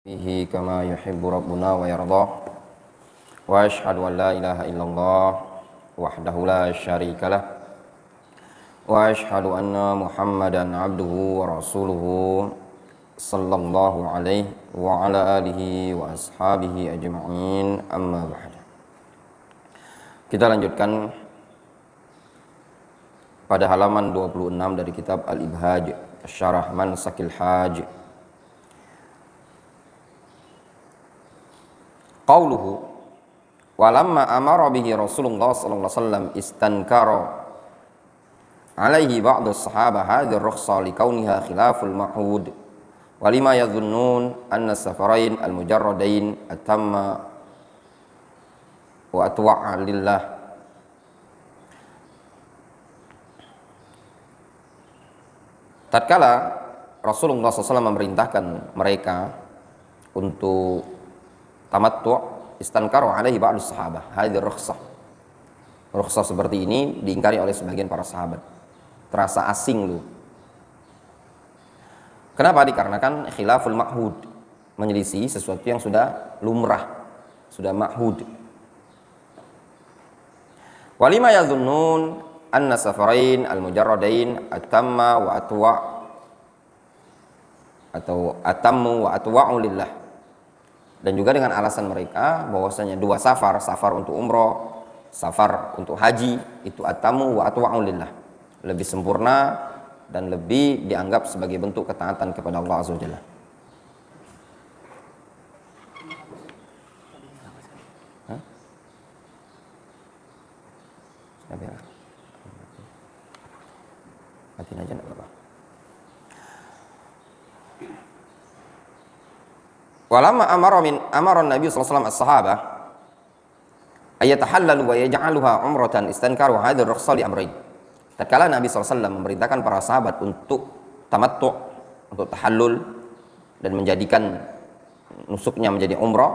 bihi kama yuhibbu rabbuna wa yardah wa ashhadu an la ilaha illallah wahdahu la syarikalah wa ashhadu anna muhammadan abduhu wa rasuluhu sallallahu alaihi wa ala alihi wa ashabihi ajma'in amma ba'd. Kita lanjutkan pada halaman 26 dari kitab Al-Ibhaj Syarah Mansakil Haj. Qauluhu walamma amara bihi Rasulullah sallallahu alaihi wasallam istankara alaihi ba'du sahabah hadhihi ar-rukhsa li kauniha khilaful ma'hud wa lima yadhunnun anna safarain al-mujarradain atamma wa atwa'a lillah. Tatkala Rasulullah SAW memerintahkan mereka untuk tamattu', istankaru alaihi ba'du sahabah hadhihi rukhsah. Rukhsah seperti ini diingkari oleh sebagian para sahabat. Terasa asing lu. Kenapa? Dikarenakan khilaful ma'hud, menyelisih sesuatu yang sudah lumrah, sudah ma'hud. Walima yadhunnun anna safarain al-mujarradain atamma wa atwa' atau atammu wa atwa'u lillah. Dan juga dengan alasan mereka bahwasanya dua safar, safar untuk umroh, safar untuk haji, itu atamu wa atwa'u lillah, lebih sempurna dan lebih dianggap sebagai bentuk ketaatan kepada Allah Azza wa Jalla. Matiin aja enggak apa-apa. Walamma amara Nabi sallallahu alaihi wasallam as-sahabah ayatahallalu wa yaj'aluha umratan istankaru hadhihi ar-rukhsah li amrayn. Tatkala Nabi sallallahu alaihi wasallam memerintahkan para sahabat untuk tamattu', untuk tahallul dan menjadikan nusuknya menjadi umrah,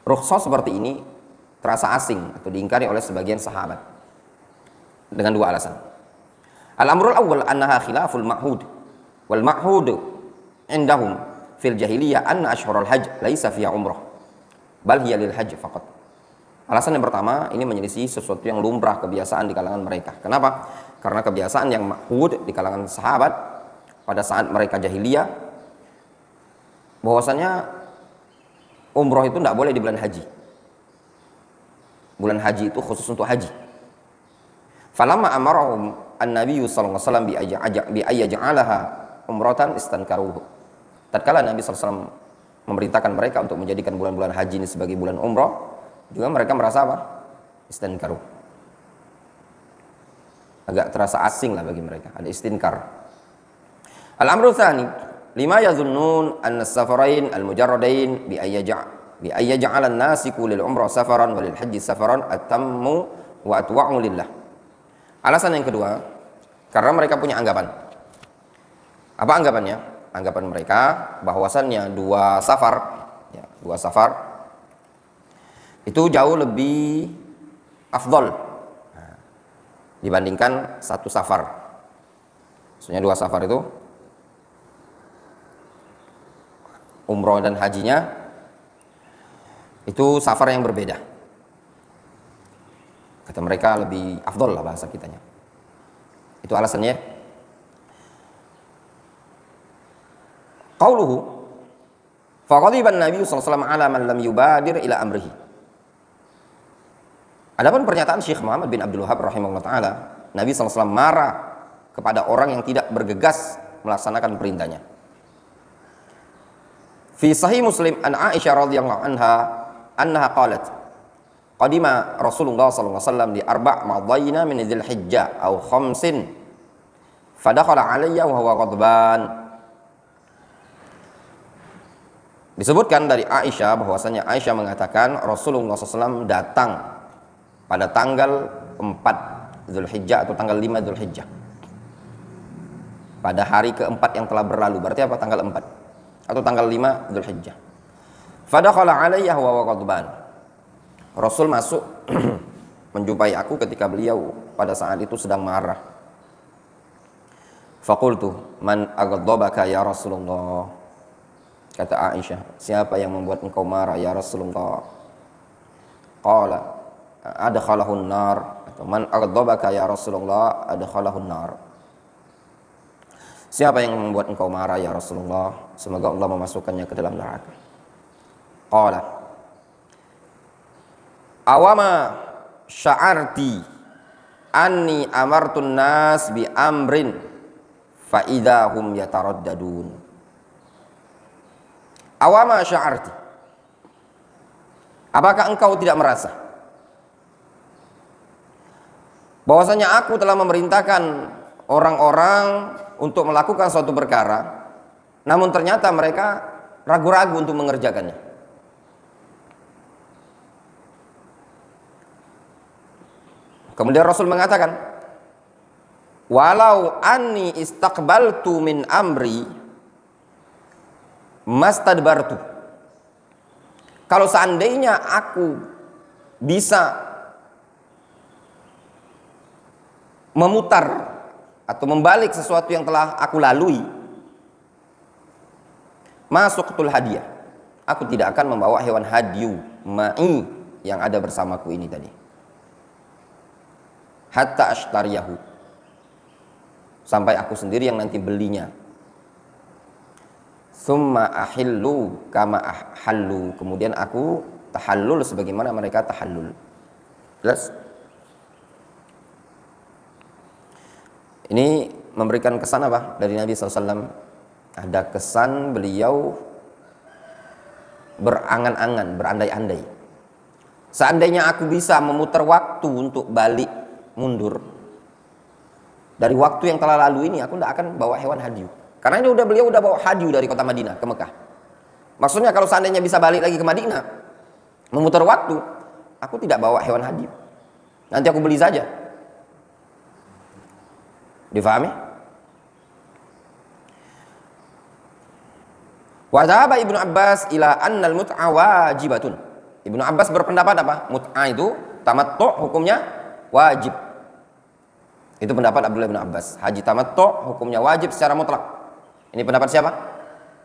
rukhsah seperti ini terasa asing atau diingkari oleh sebagian sahabat dengan dua alasan. Al-amrul awwal annaha khilaful ma'hud wal ma'hud indahum fil jahiliyah anna ashhurul hajj laisa fiha umrah bal hiya lil hajj faqat. Alasan yang pertama, ini menyelisih sesuatu yang lumrah kebiasaan di kalangan mereka. Kenapa? Karena kebiasaan yang ma'hud di kalangan sahabat pada saat mereka jahiliyah bahwasanya umrah itu tidak boleh di bulan haji. Bulan haji itu khusus untuk haji. Falamma amarahum an-nabiy sallallahu alaihi wasallam bi ayyaj'alaha umratan istankaruhu. Tatkala Nabi sallallahu alaihi wasallam memerintahkan mereka untuk menjadikan bulan-bulan haji ini sebagai bulan umrah, juga mereka merasa apa? Istankaru. Agak terasa asing lah bagi mereka, ada istinkar. Al-amru tsani, lima yadhunnun anna as-safarain al-mujarradain bi ayyaj'ala an-nasiku lil umrah safaran wa lil hajji safaran atammu wa atwa'u lillah. Alasan yang kedua, karena mereka punya anggapan. Apa anggapannya? Anggapan mereka bahwasannya dua safar itu jauh lebih afdol dibandingkan satu safar. Maksudnya dua safar itu umroh dan hajinya itu safar yang berbeda. Kata mereka lebih afdol lah bahasa kitanya. Itu alasannya. Qauluhu faqadiban Nabi sallallahu alaihi wasallam ala man lam yubadir ila amrihi. Adapun pernyataan Syekh Muhammad bin Abdul Wahhab rahimahullah taala, Nabi sallallahu alaihi wasallam marah kepada orang yang tidak bergegas melaksanakan perintahnya. Fi sahih Muslim an Aisyah radhiyallahu anha qalat qadima Rasulullah sallallahu alaihi wasallam di arba' madayna min dzil hijjah aw khamsin fadakhala alayya wa huwa ghadban. Disebutkan dari Aisyah bahwasanya Aisyah mengatakan Rasulullah SAW datang pada tanggal 4 Zulhijjah atau tanggal 5 Zulhijjah. Pada hari keempat yang telah berlalu, berarti apa? Tanggal 4 atau tanggal 5 Zulhijjah. Fadakhala alayya wa ghadban. Rasul masuk menjumpai aku ketika beliau pada saat itu sedang marah. Faqultu man aghdabaka ya Rasulullah. Kata Aisyah, siapa yang membuat engkau marah ya Rasulullah? Qala adkhalahun nar, atau man aghdabaka ya Rasulullah adkhalahun nar. Siapa yang membuat engkau marah ya Rasulullah? Semoga Allah memasukkannya ke dalam neraka. Qala awama sya'arti anni amartun nas bi amrin fa idahum yataraddadun. Awama sya'arti, apakah engkau tidak merasa bahwasanya aku telah memerintahkan orang-orang untuk melakukan suatu perkara, namun ternyata mereka ragu-ragu untuk mengerjakannya. Kemudian Rasul mengatakan, walau anni istaqbaltu min amri mastadbartu. Kalau seandainya aku bisa memutar atau membalik sesuatu yang telah aku lalui, masuktul hadiah, aku tidak akan membawa hewan hadyu ma'i yang ada bersamaku ini tadi, hatta ashtariyahu, sampai aku sendiri yang nanti belinya. Summa ahillu kama ahallu, kemudian aku tahallul sebagaimana mereka tahallul. Jelas? Ini memberikan kesan apa dari Nabi SAW? Ada kesan beliau berangan-angan, berandai-andai. Seandainya aku bisa memutar waktu untuk balik mundur dari waktu yang telah lalu ini, aku tidak akan bawa hewan hadyu. Karena ini beliau udah bawa hadyu dari kota Madinah ke Mekah. Maksudnya kalau seandainya bisa balik lagi ke Madinah, memutar waktu, aku tidak bawa hewan hadyu. Nanti aku beli saja. Difahami? Wa dhahaba Ibnu Abbas ila annal mut'a wajibatun. Ibnu Abbas berpendapat apa? Mut'ah itu tamattu' hukumnya wajib. Itu pendapat Abdullah bin Abbas. Haji tamattu' hukumnya wajib secara mutlak. Ini pendapat siapa?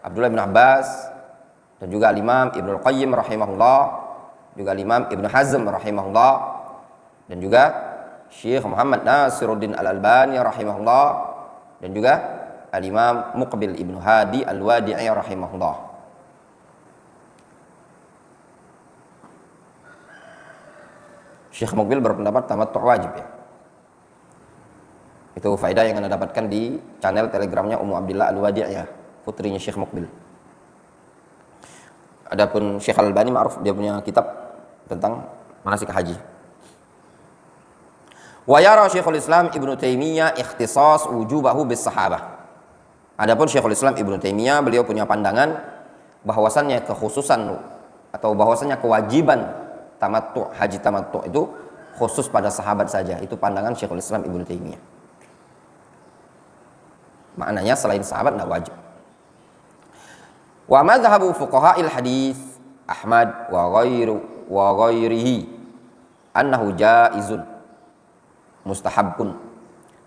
Abdullah bin Abbas, dan juga Imam Ibnu Qayyim rahimahullah, juga Imam Ibnu Hazm rahimahullah, dan juga Syekh Muhammad Nasiruddin Al-Albani rahimahullah, dan juga Al-Imam Muqbil Ibnu Hadi Al-Wadi'i rahimahullah. Syekh Muqbil berpendapat tamattu' wajib ya. Itu faedah yang Anda dapatkan di channel telegramnya Ummu Abdillah Al-Wadi'iyah, putrinya Syekh Muqbil. Adapun Syekh Al-Albani ma'ruf, dia punya kitab tentang manasik haji. Wa yara Syekhul Islam Ibnu Taimiyah ikhtisas wujubahu bis sahabah. Adapun Syekhul Islam Ibnu Taimiyah, beliau punya pandangan bahwasannya kekhususan atau bahwasannya kewajiban tamattu', haji tamattu' itu khusus pada sahabat saja. Itu pandangan Syekhul Islam Ibnu Taimiyah. Maknanya selain sahabat tidak wajib. Wa madhhabu fuqaha'il hadis Ahmad wa ghairihi annahu jaizun mustahabun.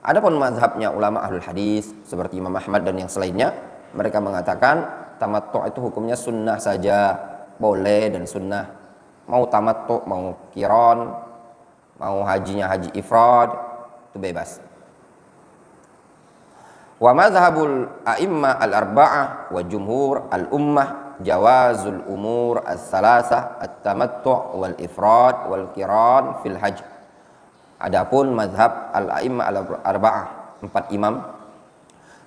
Adapun mazhabnya ulama ahlul hadis seperti Imam Ahmad dan yang selainnya, mereka mengatakan tamattu' itu hukumnya sunnah saja, boleh dan sunnah. Mau tamattu', mau qiran, mau hajinya haji ifrad, itu bebas. Wa madhhabul a'imma al-arba'ah wa jumhur al-ummah jawazul umur as-salasah at-tamattu' wal ifrad wal qiran fil hajj. Adapun madhab al-a'imma al-arba'ah, 4 imam,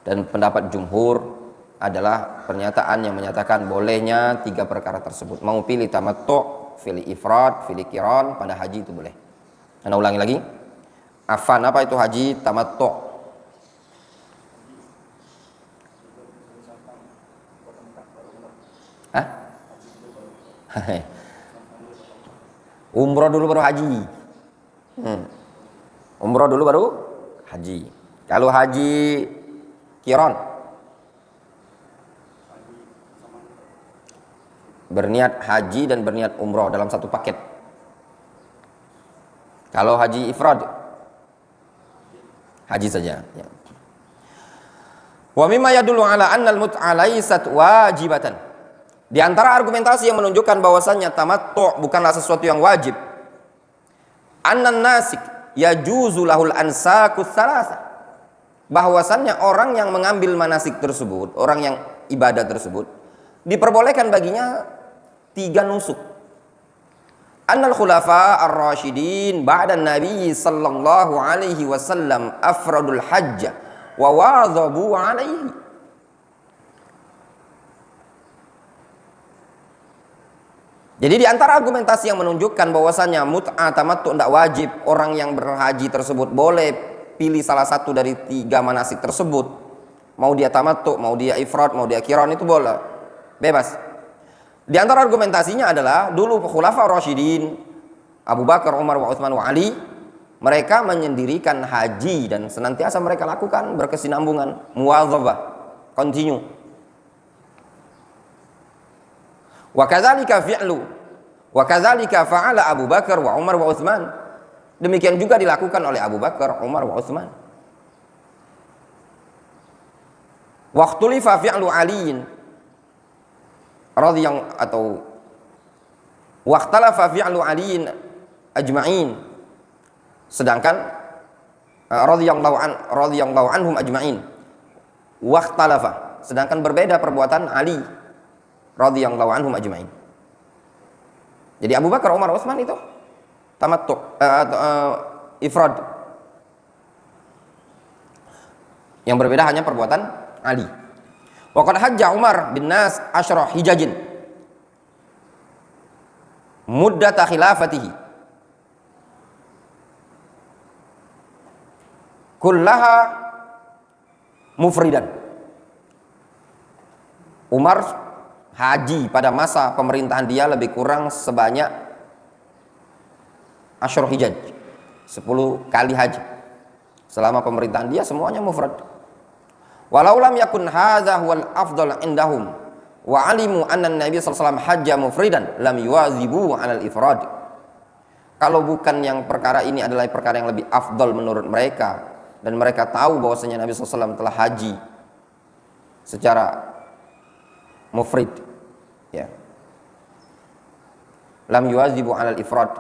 dan pendapat jumhur adalah pernyataan yang menyatakan bolehnya 3 perkara tersebut. Mau pilih tamattu', pilih ifrad, pilih qiran, pada haji itu boleh. Anda ulangi lagi. Afan, apa itu haji tamattu'? Hah? Umroh dulu baru haji. Umroh dulu baru haji. Kalau haji qiran, berniat haji dan berniat umroh dalam satu paket. Kalau haji ifrad, haji saja ya. Wa mimma yadullu ala anna al-mut'a laysat wajibatan. Di antara argumentasi yang menunjukkan bahwasannya tamattu' bukanlah sesuatu yang wajib, annan nasik yajuzu lahul ansakus salasa, bahwasannya orang yang mengambil manasik tersebut, orang yang ibadah tersebut, diperbolehkan baginya 3 nusuk. Annal khulafa ar-rasyidin ba'da nabi sallallahu alaihi wasallam afradul hajj wa wadhabu alaihi. Jadi di antara argumentasi yang menunjukkan bahwasannya mut'ah tamattu' tidak wajib, orang yang berhaji tersebut boleh pilih salah satu dari 3 manasik tersebut. Mau dia tamattu', mau dia ifrad, mau dia qiran, itu boleh. Bebas. Di antara argumentasinya adalah dulu khulafa rasyidin Abu Bakar, Umar, wa Utsman, wa Ali, mereka menyendirikan haji dan senantiasa mereka lakukan berkesinambungan, muwadzabah, continue. Wa kadzalika fi'lu wa kadzalika fa'ala Abu Bakar wa Umar wa Utsman. Demikian juga dilakukan oleh Abu Bakar, Umar wa Utsman. Wa ikhtulifa fi'lu Ali radhiyallahu atau wa ikhtalafa fi'lu Ali ajma'in. Sedangkan radhiyallahu anhum ajma'in. Wa ikhtalafa, sedangkan berbeda perbuatan Ali radhiyallahu anhum ajma'in. Jadi Abu Bakar, Umar, Utsman itu tamattu' ifrad. Yang berbeda hanya perbuatan Ali. Wa qad hajja Umar bin Nas 10 hijajin muddata khilafatihi kullaha mufridan. Umar haji pada masa pemerintahan dia lebih kurang sebanyak 10 hijaj, 10 kali haji. Selama pemerintahan dia semuanya mufrad. Walau lam yakun hadza huwal afdal indahum wa alimu anna Nabi sallallahu alaihi wasallam hajja mufridan lam yuwazibu 'alal ifrad. Kalau bukan yang perkara ini adalah perkara yang lebih afdal menurut mereka, dan mereka tahu bahwasanya Nabi sallallahu alaihi wasallam telah haji secara mufrid, ya, lam yuwazibu 'alal ifrad,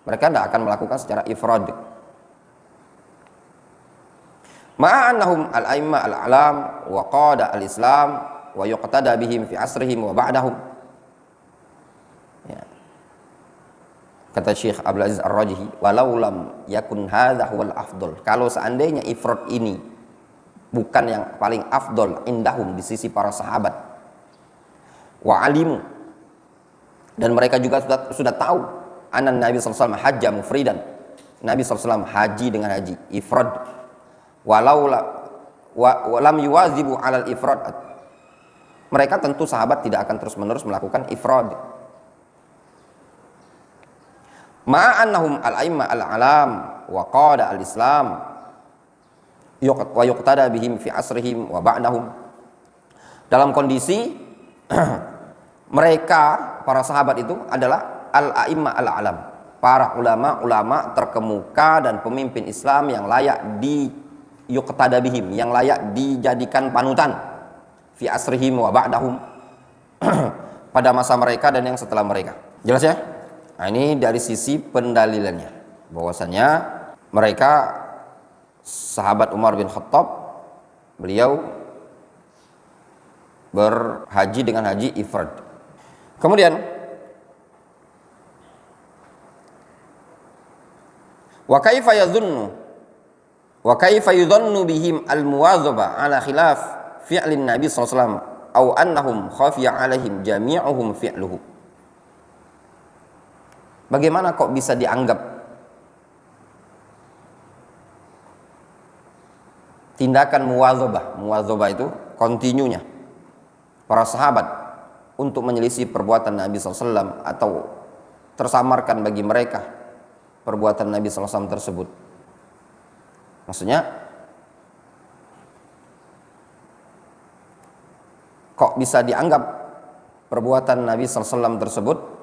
mereka tidak akan melakukan secara ifrad. Ma'annahum al-a'immah al-a'lam wa qada al-islam wa yuqtada bihim fi asrihim wa ba'dahum. Ya. Kata Syekh Abdul Aziz Ar-Rajihi, walau lam yakun hadza huwal afdal, kalau seandainya ifrad ini bukan yang paling afdal indahum di sisi para sahabat, wa alimu, dan mereka juga sudah tahu anan Nabi sallallahu alaihi wasallam hajja mufridan, Nabi sallallahu alaihi wasallam haji dengan haji ifrad, walau lam yuwazibu 'alal ifrad, mereka tentu sahabat tidak akan terus-menerus melakukan ifrad. Ma'annahum al-a'immah al-alam wa qada al-islam wa yuqtada bihim fi asrihim wa ba'dahum, dalam kondisi mereka para sahabat itu adalah al-a'immah al-alam, para ulama-ulama terkemuka dan pemimpin Islam yang layak di yuqtada bihim, yang layak dijadikan panutan fi asrihim wa ba'dahum pada masa mereka dan yang setelah mereka. Jelas ya? Nah, ini dari sisi pendalilannya bahwasanya mereka sahabat Umar bin Khattab, beliau berhaji dengan haji ifrad. Kemudian wa kaifa yadhunnu bihim al-muwadzaba ala khilaf fi'lin Nabi sallallahu alaihi wasallam aw annahum khafiya alaihim jami'uhum fi'luhu. Bagaimana kok bisa dianggap tindakan muwadzabah? Muwadzabah itu kontinunya para sahabat untuk menyelisih perbuatan Nabi SAW, atau tersamarkan bagi mereka perbuatan Nabi SAW tersebut. Maksudnya, kok bisa dianggap perbuatan Nabi SAW tersebut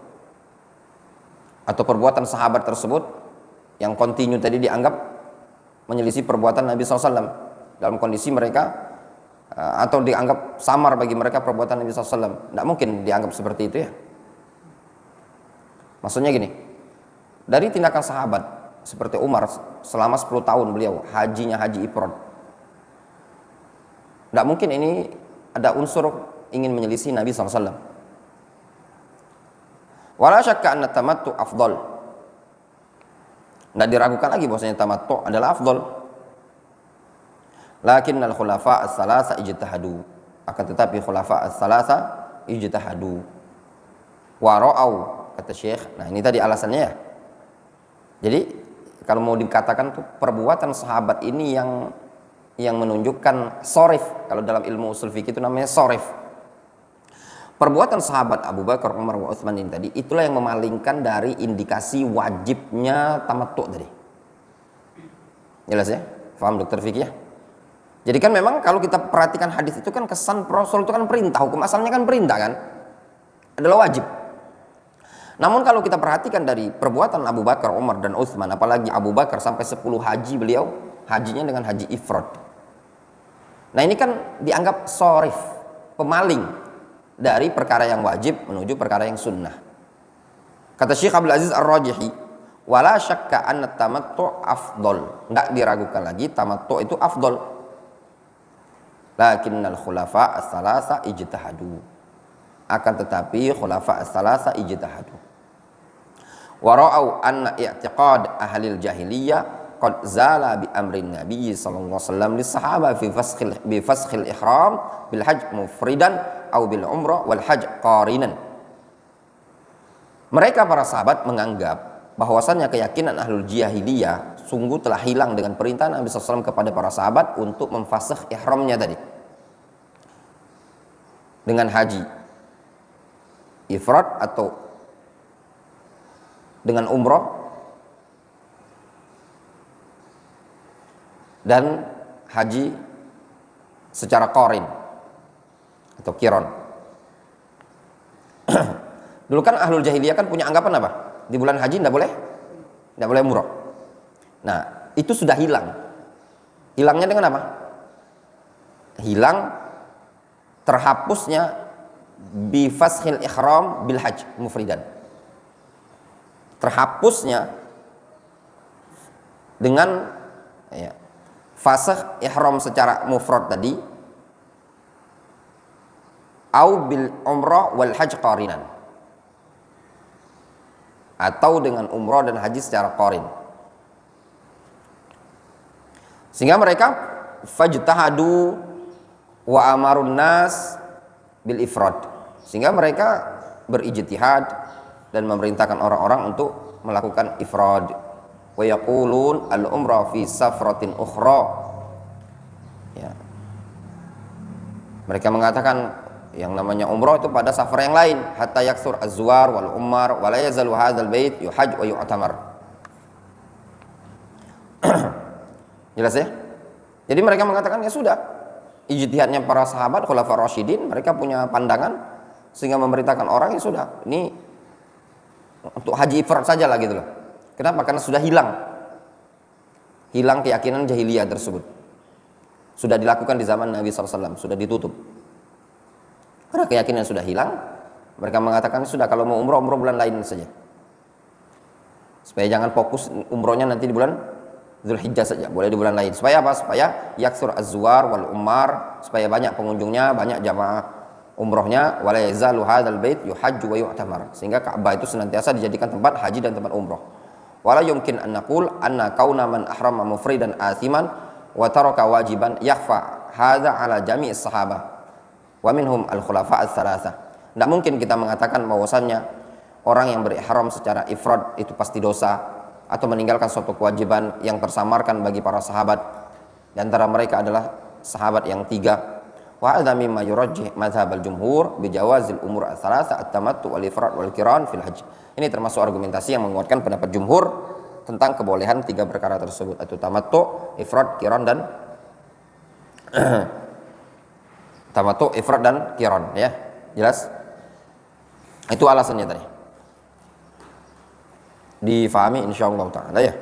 atau perbuatan sahabat tersebut yang kontinu tadi dianggap menyelisih perbuatan Nabi SAW dalam kondisi mereka atau dianggap samar bagi mereka perbuatan Nabi SAW. Tidak mungkin dianggap seperti itu ya. Maksudnya gini, dari tindakan sahabat seperti Umar selama 10 tahun beliau hajinya haji ifrad, tidak mungkin ini ada unsur ingin menyelisih Nabi SAW. Wala syakka anna tamattu afdal. Tidak diragukan lagi bahwasanya tamattu adalah afdal. Lakinnal khulafa as-salasa ijtahadu. Akan tetapi khulafa as-salasa ijtahadu. Wa ra'au, kata Syekh. Nah, ini tadi alasannya ya. Jadi kalau mau dikatakan tuh perbuatan sahabat ini yang menunjukkan sorif. Kalau dalam ilmu usul fikih itu namanya sorif. Perbuatan sahabat Abu Bakar, Umar, wa Utsman ini tadi itulah yang memalingkan dari indikasi wajibnya tamattu tadi. Jelas ya? Paham dokter fikih ya? Jadi kan memang kalau kita perhatikan hadis itu kan kesan Rasul itu kan perintah, hukum asalnya kan perintah kan, adalah wajib. Namun kalau kita perhatikan dari perbuatan Abu Bakar, Umar dan Utsman, apalagi Abu Bakar sampai 10 haji beliau, hajinya dengan haji ifrad. Nah ini kan dianggap sorif, pemaling dari perkara yang wajib menuju perkara yang sunnah. Kata Syekh Abdul Aziz Ar-Rajihi, wala syakka anna tamattu afdal. Enggak diragukan lagi tamattu itu afdal. Lakinnal khulafa as-salasa ijtahadu. Akan tetapi khulafa as-salasa ijtahadu. Wa ra'au anna i'tiqad ahli al-jahiliyah qad zala bi amrin Nabi sallallahu alaihi wasallam lis sahaba bi faskhil ihram bil hajj mufridan aw bil umrah wal hajj qarinan. Mereka para sahabat menganggap bahwasannya keyakinan ahlul jahiliyah sungguh telah hilang dengan perintah Nabi SAW kepada para sahabat untuk memfasakh ihramnya tadi dengan haji ifrad atau dengan umrah dan haji secara qarin atau kiron. Dulu kan ahlul jahiliyah kan punya anggapan apa? Di bulan haji tidak boleh umrah. Nah, itu sudah hilang. Hilangnya dengan apa? Hilang terhapusnya bi fashil ihram bil hajj mufridan. Terhapusnya dengan ya, fasakh ihram secara mufrad tadi au bil umrah wal hajj qarinan, atau dengan umrah dan haji secara qarin. Sehingga mereka fajtahadu wa amarun nas bil ifrad. Sehingga mereka berijtihad dan memerintahkan orang-orang untuk melakukan ifrad. Wa yaqulun al umrah fi safratin ukhra. Ya. Mereka mengatakan yang namanya umrah itu pada safar yang lain, hatta yaksur azwar wal umar wa la yazalu hadzal bait yuhaj wa yu'tamar. Jelas ya? Jadi mereka mengatakan ya sudah, ijtihadnya para sahabat khulafaur rasyidin, mereka punya pandangan sehingga memerintahkan orang ya sudah, ini untuk haji ifrad saja lah gitu loh. Kenapa? Karena sudah hilang keyakinan jahiliyah tersebut. Sudah dilakukan di zaman Nabi SAW, sudah ditutup. Karena keyakinan sudah hilang, mereka mengatakan sudah kalau mau umroh bulan lain saja. Supaya jangan fokus umrohnya nanti di bulan Dzulhijjah saja, boleh di bulan lain. Supaya apa? Supaya yaksur azwar wal umar, supaya banyak pengunjungnya, banyak jamaah umrohnya, wala yazalu hadzal bait yuhajju wa yu'tamar. Sehingga Ka'bah itu senantiasa dijadikan tempat haji dan tempat umroh. Wala yumkin an naqul anna kauna man ahrama mufridan athiman wa taraka wajiban yakhfa hadza ala jami'is sahabah wa minhum al-khulafa ats-tsalatsa. Tidak mungkin kita mengatakan bahwasannya orang yang berihram secara ifrad itu pasti dosa atau meninggalkan suatu kewajiban yang tersamarkan bagi para sahabat. Di antara mereka adalah sahabat yang 3. Wa hadza mimma yurajjih madhhab al-jumhur bi jawazil umur ats-tsalatsa at-tamattu wal ifrad wal qiran fil hajj. Ini termasuk argumentasi yang menguatkan pendapat jumhur tentang kebolehan 3 perkara tersebut, yaitu tamattu, ifrad, qiran dan tamattu, ifrad dan qiran ya. Jelas? Itu alasannya tadi. Difahami insyaallah taala ya.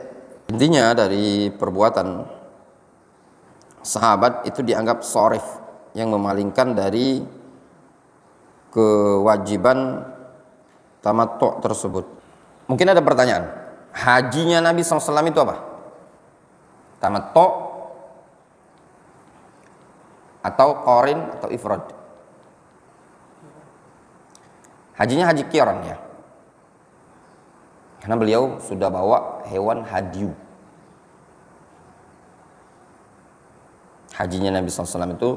Intinya dari perbuatan sahabat itu dianggap sorif, yang memalingkan dari kewajiban tamattu tersebut. Mungkin ada pertanyaan, hajinya Nabi SAW itu apa? Tamattu atau qarin atau ifrad? Hajinya haji qiran ya, karena beliau sudah bawa hewan hadiyu. Hajinya Nabi SAW itu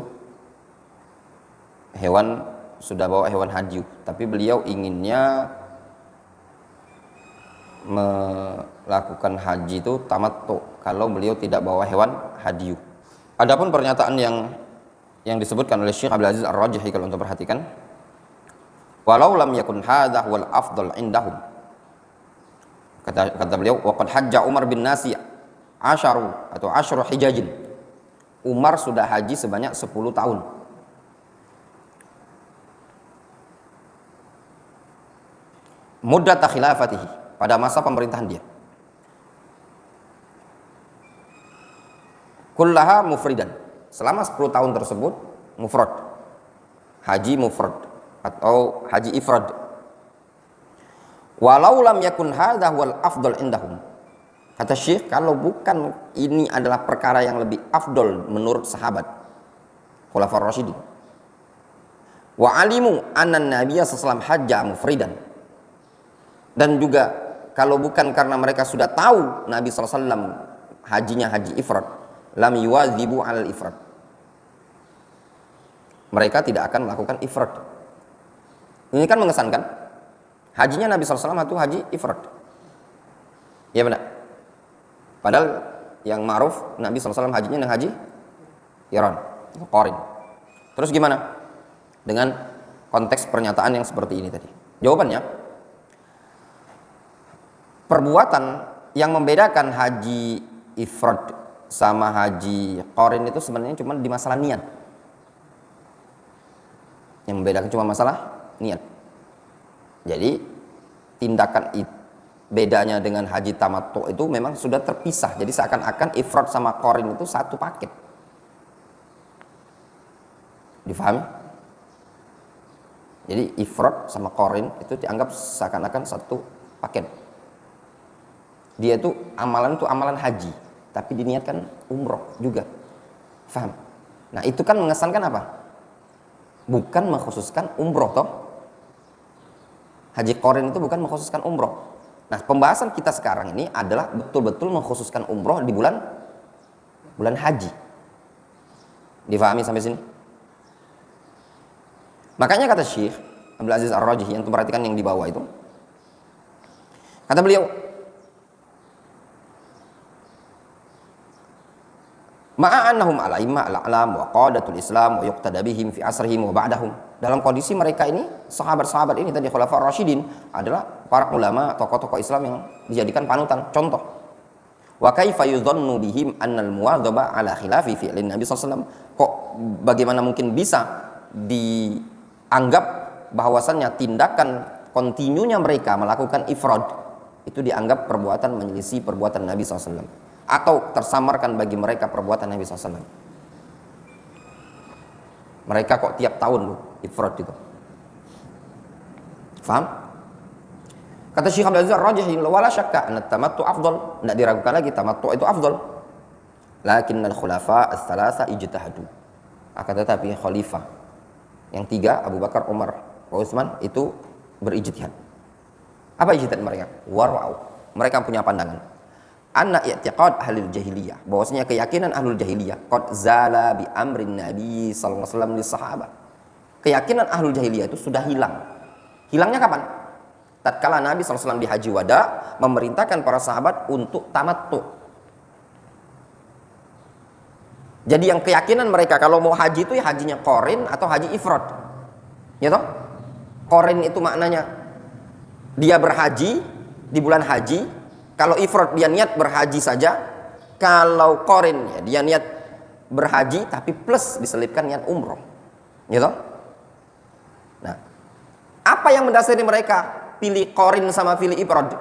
sudah bawa hewan hadiyu, tapi beliau inginnya melakukan haji itu tamattu kalau beliau tidak bawa hewan hadiyu. Adapun pernyataan yang disebutkan oleh Syekh Abdul Aziz Ar-Rajihi, kalau untuk perhatikan, walau lam yakun hadza wal afdal indahum, kata beliau, waqad hajja Umar bin Nasi ashru hijajin, Umar sudah haji sebanyak 10 tahun. Muddat khilafatihi, pada masa pemerintahan dia. Kullaha mufridan, selama 10 tahun tersebut mufrad. Haji mufrad atau haji ifrad. Walau lam yakun hadza wal afdal indahum. Kata Syekh, kalau bukan ini adalah perkara yang lebih afdol menurut sahabat Khulafaur Rasyidin. Wa alimu anna Nabiyya sallallahu alaihi wasallam hajja mufridan. Dan juga kalau bukan karena mereka sudah tahu Nabi sallallahu alaihi wasallam hajinya haji ifrad, lam yuwazibu al ifrad. Mereka tidak akan melakukan ifrad. Ini kan mengesankan. Hajinya Nabi sallallahu alaihi wasallam itu haji ifrad. Ya benar. Padahal yang ma'ruf Nabi SAW hajinya dengan haji qiran, qarin. Terus gimana dengan konteks pernyataan yang seperti ini tadi? Jawabannya, perbuatan yang membedakan haji ifrad sama haji qarin itu sebenarnya cuma di masalah niat. Yang membedakan cuma masalah niat. Jadi tindakan itu, bedanya dengan haji tamattu itu memang sudah terpisah. Jadi seakan-akan ifrad sama qarin itu satu paket. Difahami? Jadi ifrad sama qarin itu dianggap seakan-akan satu paket. Dia itu amalan haji, tapi diniatkan umroh juga. Faham? Nah, itu kan mengesankan apa? Bukan mengkhususkan umroh toh. Haji qarin itu bukan mengkhususkan umroh. Nah, pembahasan kita sekarang ini adalah betul-betul mengkhususkan umroh di bulan haji. Difahami sampai sini? Makanya kata Syekh Abdul Aziz Ar-Rajihi, yang perhatikan yang di bawah itu, kata beliau, ma'annahum alaimma al-alam wa qadatul islam wa yuqtada bihim fi asrihim wa ba'dahum. Dalam kondisi mereka ini, sahabat-sahabat ini tadi Khulafaur Rasyidin adalah para ulama, tokoh-tokoh Islam yang dijadikan panutan, contoh. Wa kaifa yudhannu bihim annal muwadhaba ala khilafi fi'lin Nabi sallallahu alaihi wasallam. Kok bagaimana mungkin bisa dianggap bahwasannya tindakan kontinunya mereka melakukan ifrad itu dianggap perbuatan menyelisih perbuatan Nabi sallallahu alaihi wasallam, atau tersamarkan bagi mereka perbuatan Nabi sallallahu alaihi wasallam. Mereka kok tiap tahun loh ifrad itu. Faham? Kata Syekh Abdul Aziz Ar-Rajihi, wala syakka anna tamattu afdal. Tidak diragukan lagi tamattu itu afdal. Lakinnal khulafa ats-tsalasa ijtahadu. Akan tetapi khalifah yang tiga, Abu Bakar, Umar, Utsman, itu berijtihad. Apa ijtihad mereka? Wara'u. Mereka punya pandangan. Anna i'tiqad ahlul jahiliyah, bahwasanya keyakinan ahlul jahiliyah qad zala bi amrin Nabi sallallahu alaihi wasallam lis sahabat. Keyakinan ahlul jahiliyah itu sudah hilang. Hilangnya kapan? Tatkala Nabi sallallahu alaihi wasallam di haji wada memerintahkan para sahabat untuk tamattu. Jadi yang keyakinan mereka kalau mau haji itu ya hajinya qarin atau haji ifrad. Ya toh? Qarin itu maknanya dia berhaji di bulan haji. Kalau ifrad dia niat berhaji saja. Kalau qarin ya dia niat berhaji tapi plus diselipkan niat umroh. Gitu? Nah, apa yang mendasari mereka pilih qarin sama pilih ifrad?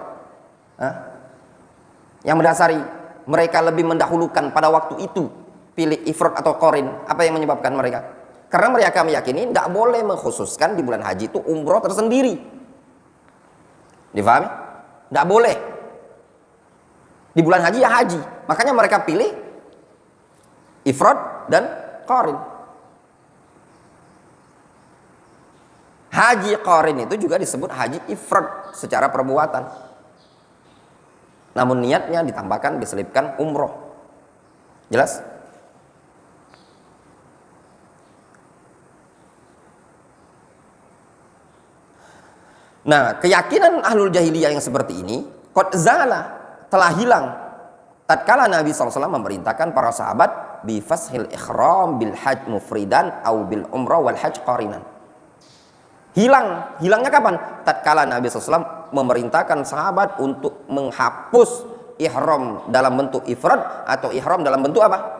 Yang mendasari mereka lebih mendahulukan pada waktu itu pilih ifrad atau qarin, apa yang menyebabkan mereka? Karena mereka meyakini tidak boleh mengkhususkan di bulan haji itu umroh tersendiri. Difahami? Tidak boleh. Di bulan haji ya haji. Makanya mereka pilih ifrad dan qarin. Haji qarin itu juga disebut haji ifrad secara perbuatan. Namun niatnya ditambahkan, diselipkan umroh. Jelas? Nah, keyakinan ahlul jahiliyah yang seperti ini qad zala, telah hilang tatkala Nabi SAW memerintahkan para sahabat bi fashil ikhram bil hajj mufridan au bil umrah wal hajj qarinan. Hilangnya kapan? Tatkala Nabi SAW memerintahkan sahabat untuk menghapus ihram dalam bentuk ifrad atau ihram dalam bentuk apa?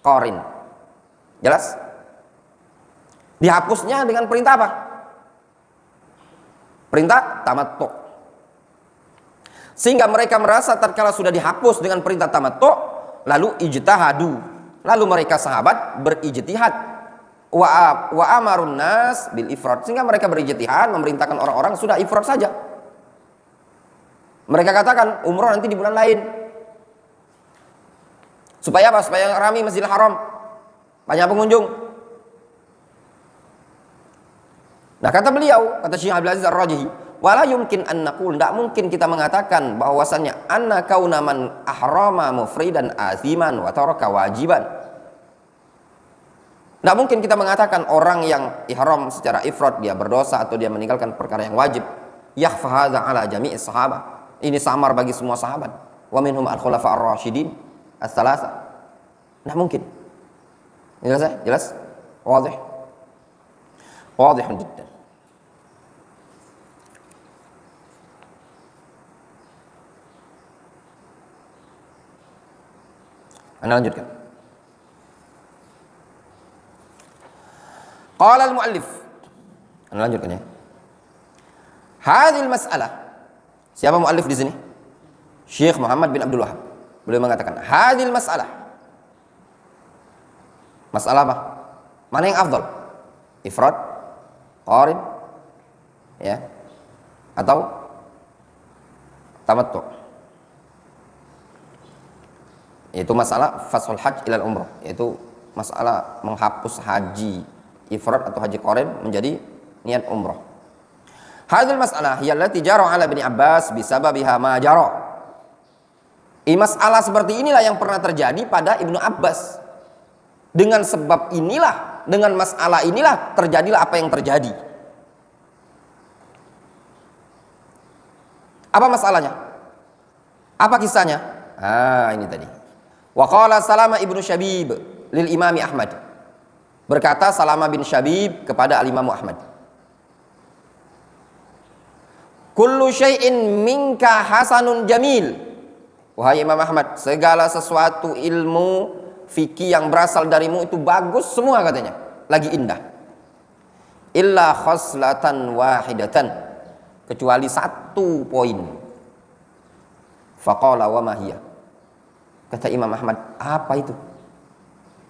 Qarin. Jelas? Dihapusnya dengan perintah apa? Perintah tamattu. Sehingga mereka merasa tatkala sudah dihapus dengan perintah tamattu, lalu ijtihadu, lalu mereka sahabat berijtihad wa amarun nas bil ifrad, sehingga mereka berijtihad memerintahkan orang-orang sudah ifrad saja. Mereka katakan umroh nanti di bulan lain. Supaya apa? Supaya ramai Masjidil Haram, banyak pengunjung. Nah, kata beliau, kata Syekh Abdul Aziz Ar-Rajihi, wala yumkin an naqul, tidak mungkin kita mengatakan bahwasannya anna kauna man ahrama mufridan athiman wa taraka wajiban. Tidak mungkin kita mengatakan orang yang ihram secara ifrad dia berdosa atau dia meninggalkan perkara yang wajib. Yakhfa hadza ala jami'is sahabah. Ini samar bagi semua sahabat. Wa minhum al-khulafa ar-rasyidin ats-tsalasa. Tidak mungkin. Jelas? Jelas? Wadih. Wadih jiddan. Anda lanjutkan. Qala al-muallif. Anda lanjutkan ya. Hadhil mas'alah. Siapa muallif di sini? Syekh Muhammad bin Abdul Wahab. Beliau mengatakan, hadhil mas'alah. Masalah apa? Mana yang afdal? Ifrad, qarin, ya, atau tamattu? Yaitu masalah fasul hajj ilal umrah, yaitu masalah menghapus haji ifrad atau haji qarin menjadi niat umrah. Hadhihi masalah hiya allati jara ala Ibnu Abbas bisababiha ma jara. Masalah seperti inilah yang pernah terjadi pada Ibnu Abbas. Dengan sebab inilah, dengan masalah inilah terjadilah apa yang terjadi. Apa masalahnya? Apa kisahnya? Ini tadi. Wa qala Salama ibnu Syabib lil Imami Ahmad. Berkata Salama bin Syabib kepada Al-Imam Ahmad. Kullu syai'in minka hasanun jamil. Wahai Imam Ahmad, segala sesuatu ilmu fikih yang berasal darimu itu bagus semua katanya, lagi indah. Illa khoslatan wahidatan, kecuali satu poin. Faqala wa ma hiya. Kata Imam Ahmad, apa itu?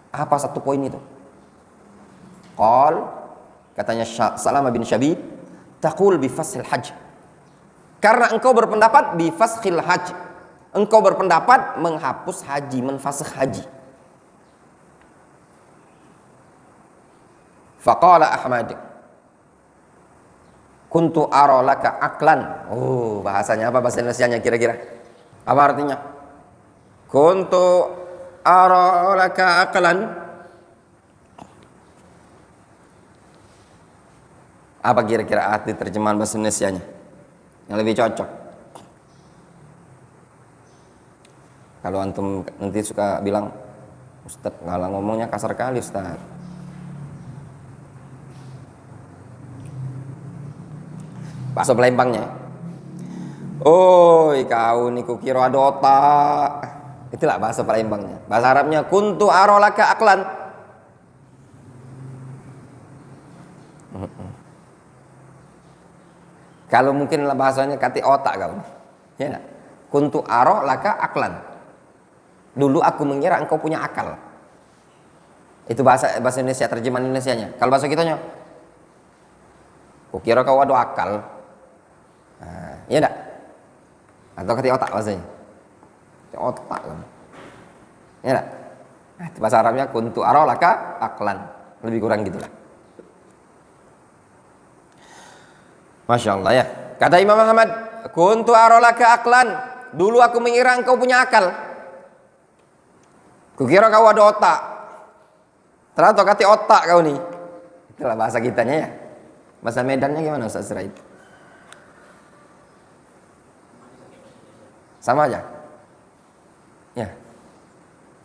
Apa satu poin itu? Qal, katanya Salama bin Syabib, taqul bi fashil hajj. Karena engkau berpendapat bi fashil hajj. Engkau berpendapat menghapus haji, menfasakh haji. Faqala Ahmad, kuntu ara laka aklan. Oh, bahasanya apa, bahasa Indonesianya kira-kira? Apa artinya? Kuntu ara laka aklan. Apa kira-kira arti terjemahan bahasa Indonesianya yang lebih cocok? Kalau antum nanti suka bilang, Ustaz, ngalah ngomongnya kasar kali Ustaz. Bahasa Palembangnya, oi kau niku kira ada otak. Itulah bahasa Palembangnya. Bahasa Arabnya kuntu arolaka aklan. Kalau mungkin bahasanya kati otak kau, ya. Kuntu arolaka aklan. Dulu aku mengira engkau punya akal. Itu bahasa Indonesia, terjemahan Indonesianya. Kalau bahasa kitanya, kukira kau ada akal. Nah, iya enggak? Atau ketika otak bahasanya. Otak kan. Iya enggak? Nah, itu bahasa Arabnya kuntu aralaka aklan. Lebih kurang gitulah. Masya Allah ya. Kata Imam Ahmad, kuntu aralaka aklan. Dulu aku mengira engkau punya akal. Kukira kau ada otak. Ternyata kata otak kau nih. Itulah bahasa kitanya ya. Bahasa Medannya gimana Ustaz Siraid? Sama aja. Ya.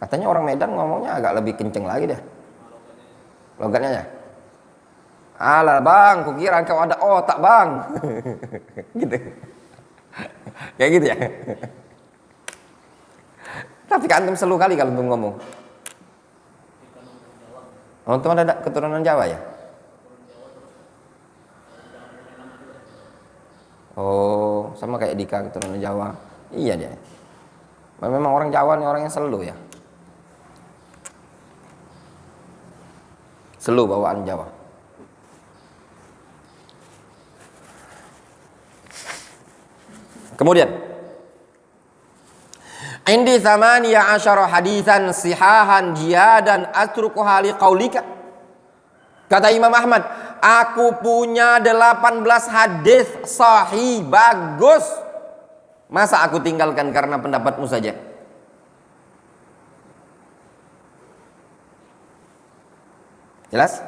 Katanya orang Medan ngomongnya agak lebih kenceng lagi deh. Logatnya ya. Alah bang, kukira kau ada otak bang. Gitu. Kayak gitu ya. Tapi antum selalu kali kalau antum ngomong. Antum ada keturunan Jawa ya? Oh, sama kayak Dika keturunan Jawa. Iya dia. Memang orang Jawa nih orang yang selalu ya. Selalu bawaan Jawa. Kemudian indi thamaniya asyara hadithan sihahan jihadan atrukuha liqaulika. Kata Imam Ahmad, aku punya 18 hadis sahih bagus. Masa aku tinggalkan karena pendapatmu saja? Jelas?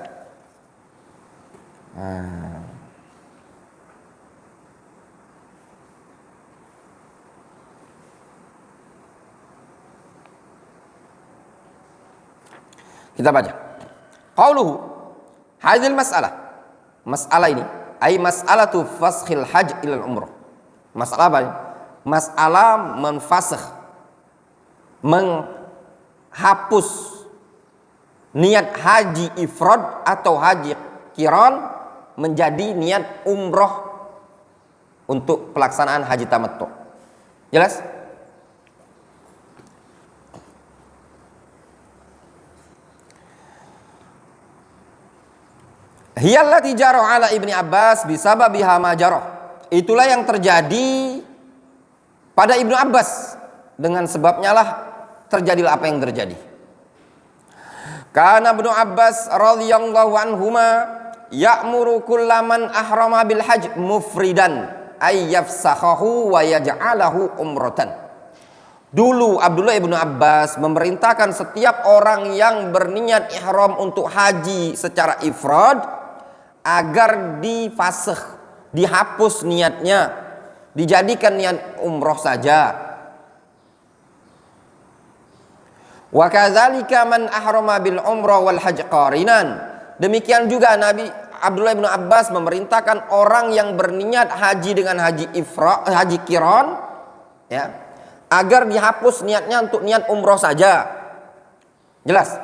Nah. Kita baca. Qauluhu hadhil mas'alah. Masalah ini ai mas'alatu faskhil hajj ila umrah. Masalah apa ini? Masalah menfasakh, menghapus niat haji ifrad atau haji qiran menjadi niat umroh untuk pelaksanaan haji tamattu. Jelas? Hiyallati jara ala Ibni Abbas bisababiha ma jara. Itulah yang terjadi pada Ibnu Abbas, dengan sebabnya lah terjadilah apa yang terjadi. Kana Ibnu Abbas radhiyallahu anhuma ya'muru kullaman ahrama bil hajj mufridan ay yafsakhahu wa yaj'alahu umratan. Dulu Abdullah ibnu Abbas memerintahkan setiap orang yang berniat ihram untuk haji secara ifrad agar difasakh, dihapus niatnya, dijadikan niat umroh saja. Wa kadzalika man ahrama bil umrah wal hajj qarinan. Demikian juga Nabi Abdullah bin Abbas memerintahkan orang yang berniat haji dengan haji ifrad, haji qiran, ya, agar dihapus niatnya untuk niat umroh saja. Jelas?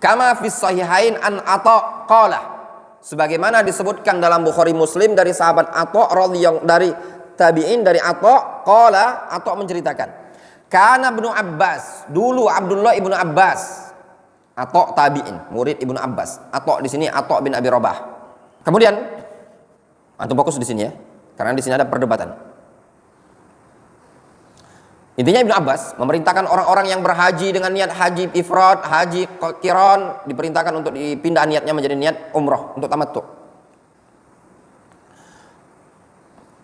Kama fis sahihain an Atha qala, sebagaimana disebutkan dalam Bukhari Muslim dari sahabat Atha radhiyallahu, dari tabi'in dari Atha qala, Atha menceritakan, kana Ibnu Abbas, dulu Abdullah ibnu Abbas, Atha tabi'in, murid Ibnu Abbas. Atha di sini Atha bin Abi Rabah. Kemudian antum fokus di sini ya, karena di sini ada perdebatan. Intinya Ibnu Abbas memerintahkan orang-orang yang berhaji dengan niat haji ifrad, haji qiran, diperintahkan untuk dipindah niatnya menjadi niat umroh untuk tamattu.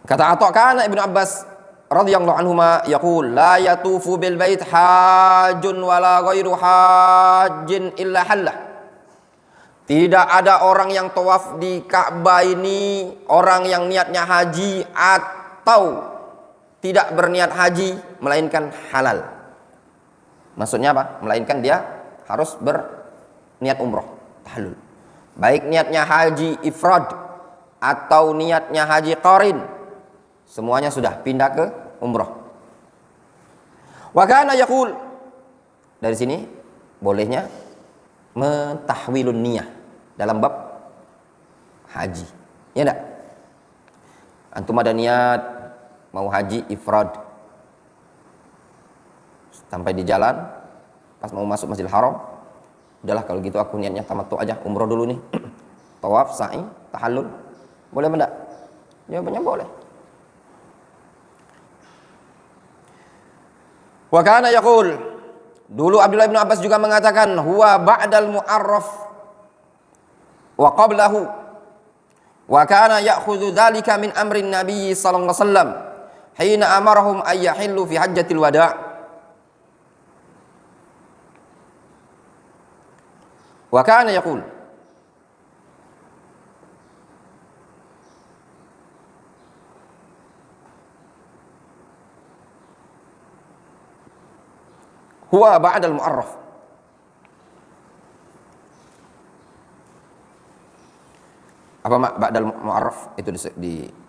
Kata Atha, kana Ibnu Abbas radhiyallahu anhuma yaqul la yatufu bil bait hajjun wala ghairu hajjin illa hallah. Tidak ada orang yang tawaf di Ka'bah ini, orang yang niatnya haji atau tidak berniat haji melainkan halal. Maksudnya apa? Melainkan dia harus berniat umroh, tahallul. Baik niatnya haji ifrad atau niatnya haji qarin, semuanya sudah pindah ke umroh. Wa kana yaqul, dari sini bolehnya mentahwilun niyah dalam bab haji. Ya enggak? Antum ada niat mau haji ifrad, sampai di jalan pas mau masuk Masjidil Haram udahlah kalau gitu aku niatnya tamattu aja, umroh dulu nih. Tawaf, sa'i, tahallul. Boleh apa enggak? Jawabannya boleh. Wa kana yaqul, dulu Abdullah bin Abbas juga mengatakan, huwa ba'dal mu'arraf wa qablahu. Wa kana ya'khudhu dzalika min amrin Nabi sallallahu alaihi wasallam hina amarahum ay yahillu fi hajjatil wada'. Wa kana yaqul, huwa ba'dal mu'arraf. Apa ba'dal mu'arraf? Itu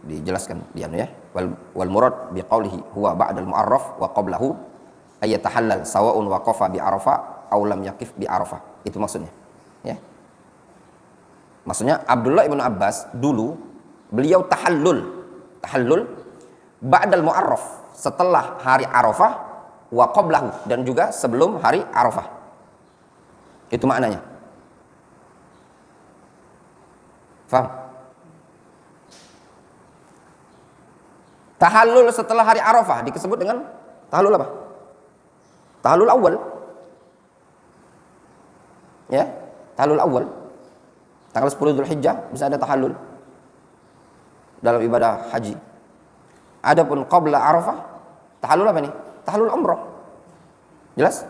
dijelaskan di anu ya. Wal murad biqaulihi huwa ba'dal mu'arraf wa qablahu ay yatahallal sawa'un waqafa bi Arafah aw lam yaqif bi Arafah. Itu maksudnya. Ya. Maksudnya Abdullah bin Abbas dulu beliau tahallul ba'dal mu'arraf, setelah hari Arafah, wa qablahu, dan juga sebelum hari Arafah. Itu maknanya. Faham? Tahallul setelah hari Arafah disebut dengan tahallul apa? Tahallul awal. Ya, tahallul awal. Tanggal 10 Dzulhijjah bisa ada tahallul dalam ibadah haji. Adapun qabla Arafah, tahallul apa nih? Tahallul umrah. Jelas?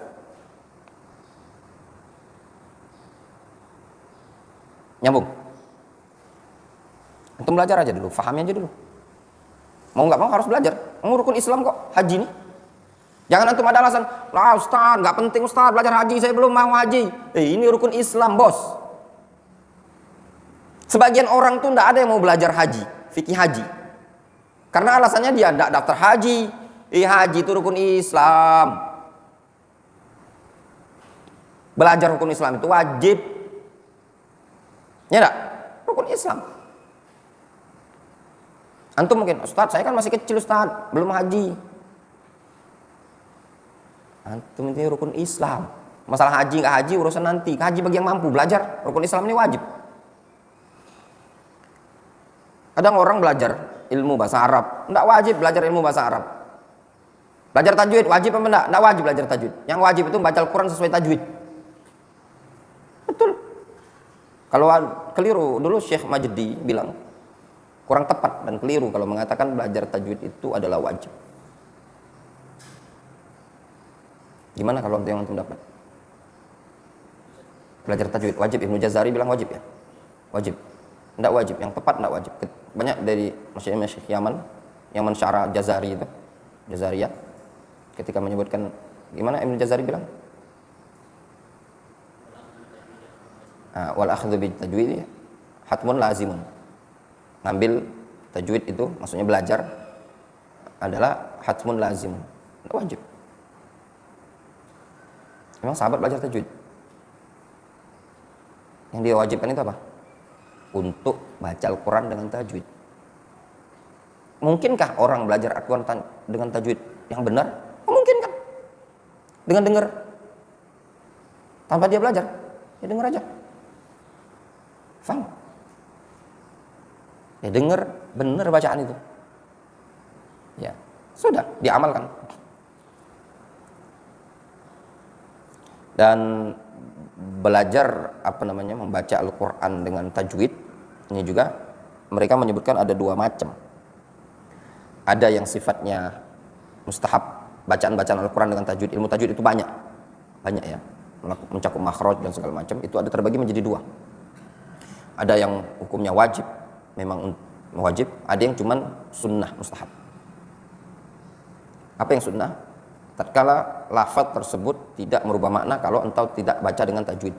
Nyambung? Antum belajar aja dulu, fahami aja dulu. Mau nggak mau harus belajar. Rukun Islam kok, haji nih. Jangan antum ada alasan, lah Ustaz, nggak penting Ustaz belajar haji, saya belum mau haji. Ini rukun Islam, bos. Sebagian orang tuh nggak ada yang mau belajar haji, fikih haji. Karena alasannya dia nggak daftar haji. Haji itu rukun Islam. Belajar rukun Islam itu wajib. Ya enggak? Rukun Islam. Antum mungkin, Ustaz saya kan masih kecil Ustaz, belum haji. Antum ini rukun Islam. Masalah haji nggak haji urusan nanti. Haji bagi yang mampu, belajar rukun Islam ini wajib. Kadang orang belajar ilmu bahasa Arab, enggak wajib belajar ilmu bahasa Arab. Belajar tajwid wajib apa enggak? Enggak wajib belajar tajwid. Yang wajib itu baca Al-Quran sesuai tajwid. Betul. Kalau keliru, dulu Syekh Majdi bilang kurang tepat dan keliru kalau mengatakan belajar tajwid itu adalah wajib. Gimana kalau yang antum dapat? Belajar tajwid wajib, Ibnu Jazari bilang wajib ya? Wajib. Enggak wajib, yang tepat enggak wajib. Banyak dari masyayikh Yaman yang mensyarah Jazari itu, Jazariyah, ketika menyebutkan gimana Ibnu Jazari bilang? Wal akhdhu bit tajwid hatmun lazimun. Ngambil tajwid itu maksudnya belajar adalah hatmun lazimun. Enggak wajib. Memang sahabat belajar tajwid. Yang dia wajibkan itu apa? Untuk baca Al-Quran dengan tajwid. Mungkinkah orang belajar Al-Quran dengan tajwid yang benar? Mungkin kan? Dengan dengar. Tanpa dia belajar, ya dengar aja. Faham? Ya dengar, benar bacaan itu. Ya, sudah diamalkan. Dan belajar membaca Al-Quran dengan tajwid ini juga mereka menyebutkan ada dua macam. Ada yang sifatnya mustahab, bacaan-bacaan Al-Quran dengan tajwid. Ilmu tajwid itu banyak ya, mencakup makhraj dan segala macam. Itu ada terbagi menjadi dua. Ada yang hukumnya wajib, memang wajib. Ada yang cuman sunnah, mustahab. Apa yang sunnah? Tatkala lafaz tersebut tidak merubah makna kalau engkau tidak baca dengan tajwid.